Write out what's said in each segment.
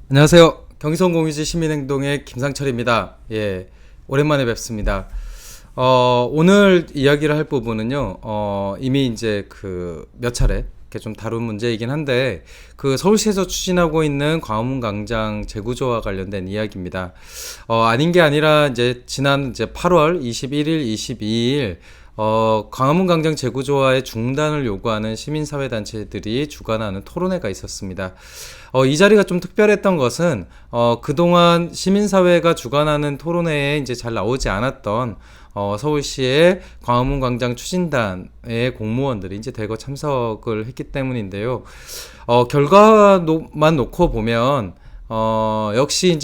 안녕하세요. 경기선 공유지 시민행동의 김상철입니다. 예, 오랜만에 뵙습니다. 오늘 이야기를 할 부분은요, 이미 이제 몇 차례 이렇게 좀 다룬 문제이긴 한데, 서울시에서 추진하고 있는 광화문 광장 재구조와 관련된 이야기입니다. 아닌 게 아니라 지난 8월 21일, 22일, 광화문 광장 재구조화의 중단을 요구하는 시민사회단체들이 주관하는 토론회가 있었습니다. 이 자리가 좀 특별했던 것은, 그동안 시민사회가 주관하는 토론회에 잘 나오지 않았던, 서울시의 광화문 광장 추진단의 공무원들이 대거 참석을 했기 때문인데요. 결과만 놓고 보면, 역시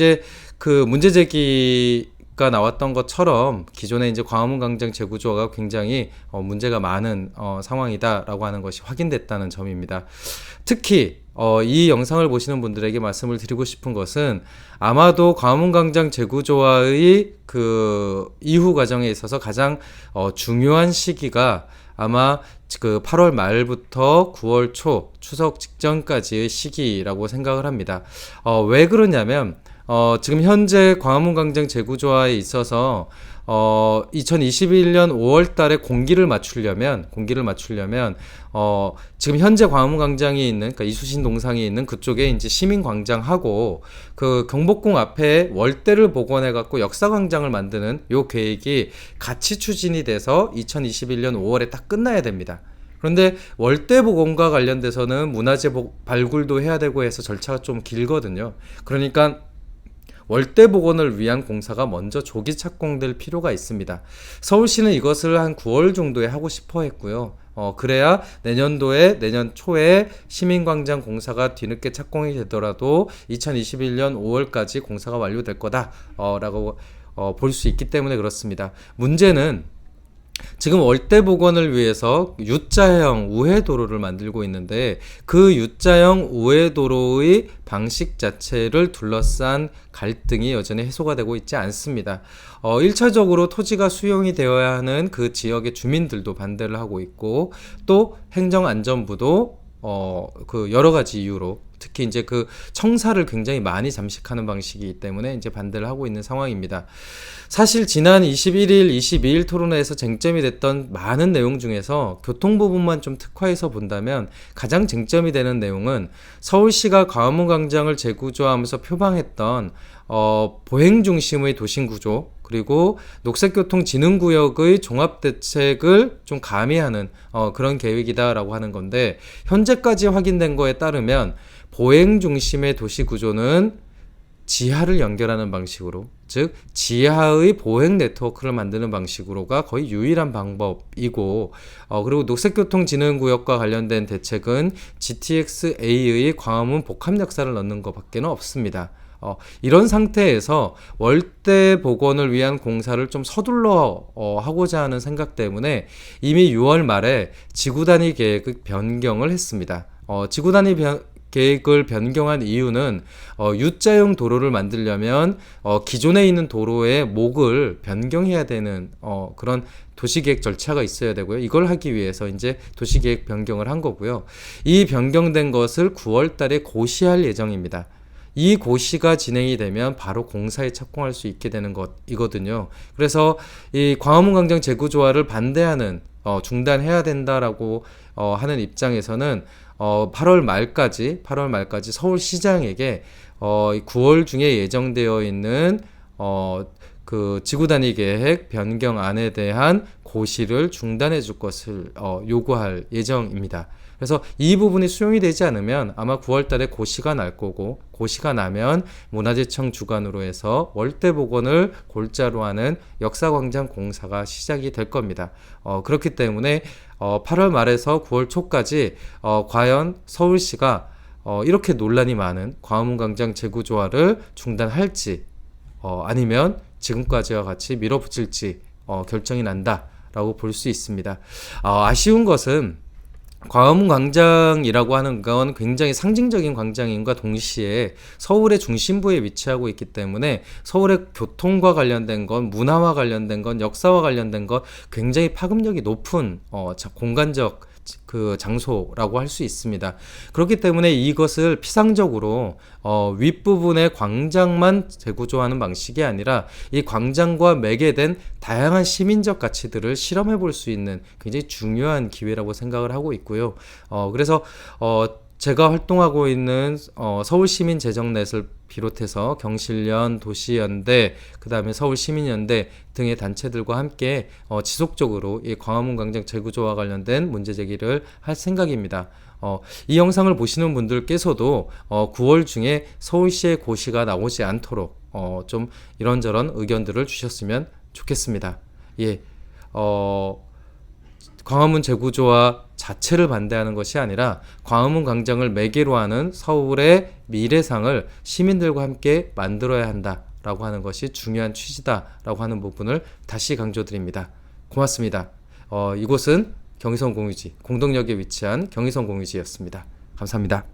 문제 제기가 나왔던 것처럼 기존에 광화문 광장 재구조가 굉장히 문제가 많은 상황이다라고 하는 것이 확인됐다는 점입니다. 특히 이 영상을 보시는 분들에게 말씀을 드리고 싶은 것은, 아마도 광화문 광장 재구조화의 이후 과정에 있어서 가장 중요한 시기가 아마 8월 말부터 9월 초 추석 직전까지의 시기라고 생각을 합니다. 왜 그러냐면, 지금 현재 광화문 광장 재구조화에 있어서 2021년 5월 달에 공기를 맞추려면 지금 현재 광화문 광장이 있는, 그러니까 이수신 동상이 있는 그쪽에 시민 광장하고 경복궁 앞에 월대를 복원해 갖고 역사 광장을 만드는 요 계획이 같이 추진이 돼서 2021년 5월에 딱 끝나야 됩니다. 그런데 월대 복원과 관련돼서는 문화재 발굴도 해야 되고 해서 절차가 좀 길거든요. 그러니까 월대 복원을 위한 공사가 먼저 조기 착공될 필요가 있습니다. 서울시는 이것을 한 9월 정도에 하고 싶어 했고요. 그래야 내년 초에 시민광장 공사가 뒤늦게 착공이 되더라도 2021년 5월까지 공사가 완료될 거다라고 볼 수 있기 때문에 그렇습니다. 문제는 지금 월대 복원을 위해서 U자형 우회도로를 만들고 있는데, 그 U자형 우회도로의 방식 자체를 둘러싼 갈등이 여전히 해소가 되고 있지 않습니다. 1차적으로 토지가 수용이 되어야 하는 그 지역의 주민들도 반대를 하고 있고, 또 행정안전부도 여러 가지 이유로, 특히 청사를 굉장히 많이 잠식하는 방식이기 때문에 반대를 하고 있는 상황입니다. 사실 지난 21일, 22일 토론회에서 쟁점이 됐던 많은 내용 중에서 교통 부분만 좀 특화해서 본다면 가장 쟁점이 되는 내용은, 서울시가 광화문 광장을 재구조하면서 표방했던 보행 중심의 도심구조, 그리고 녹색교통진흥구역의 종합대책을 좀 가미하는 그런 계획이다라고 하는 건데, 현재까지 확인된 거에 따르면 보행 중심의 도시구조는 지하를 연결하는 방식으로, 즉 지하의 보행 네트워크를 만드는 방식으로가 거의 유일한 방법이고, 그리고 녹색교통진흥구역과 관련된 대책은 GTX-A의 광화문 복합역사를 넣는 것밖에는 없습니다. 이런 상태에서 월대 복원을 위한 공사를 좀 서둘러 하고자 하는 생각 때문에 이미 6월 말에 지구단위 계획의 변경을 했습니다. 지구단위 계획을 변경한 이유는 U자형 도로를 만들려면 기존에 있는 도로의 목을 변경해야 되는 그런 도시계획 절차가 있어야 되고요. 이걸 하기 위해서 도시계획 변경을 한 거고요. 이 변경된 것을 9월 달에 고시할 예정입니다. 이 고시가 진행이 되면 바로 공사에 착공할 수 있게 되는 것이거든요. 그래서 이 광화문 광장 재구조화를 반대하는, 중단해야 된다라고 하는 입장에서는 8월 말까지 서울시장에게 9월 중에 예정되어 있는 지구단위 계획 변경안에 대한 고시를 중단해 줄 것을 요구할 예정입니다. 그래서 이 부분이 수용이 되지 않으면 아마 9월 달에 고시가 날 거고, 고시가 나면 문화재청 주관으로 해서 월대 복원을 골자로 하는 역사광장 공사가 시작이 될 겁니다. 그렇기 때문에 8월 말에서 9월 초까지 과연 서울시가 이렇게 논란이 많은 광화문 광장 재구조화를 중단할지, 아니면 지금까지와 같이 밀어붙일지 결정이 난다라고 볼 수 있습니다. 아쉬운 것은 광화문 광장이라고 하는 건 굉장히 상징적인 광장임과 동시에 서울의 중심부에 위치하고 있기 때문에 서울의 교통과 관련된 건, 문화와 관련된 건, 역사와 관련된 건 굉장히 파급력이 높은 공간적 그 장소라고 할 수 있습니다. 그렇기 때문에 이것을 피상적으로 윗부분의 광장만 재구조하는 방식이 아니라 이 광장과 매개된 다양한 시민적 가치들을 실험해 볼 수 있는 굉장히 중요한 기회라고 생각을 하고 있고요. 그래서 제가 활동하고 있는 서울시민재정넷을 비롯해서 경실련, 도시연대, 그 다음에 서울시민연대 등의 단체들과 함께 지속적으로 이 광화문 광장 재구조와 관련된 문제 제기를 할 생각입니다. 이 영상을 보시는 분들께서도 9월 중에 서울시의 고시가 나오지 않도록 좀 이런저런 의견들을 주셨으면 좋겠습니다. 예, 광화문 재구조화 자체를 반대하는 것이 아니라 광화문 광장을 매개로 하는 서울의 미래상을 시민들과 함께 만들어야 한다라고 하는 것이 중요한 취지다라고 하는 부분을 다시 강조드립니다. 고맙습니다. 이곳은 경의선 공유지, 공동역에 위치한 경의선 공유지였습니다. 감사합니다.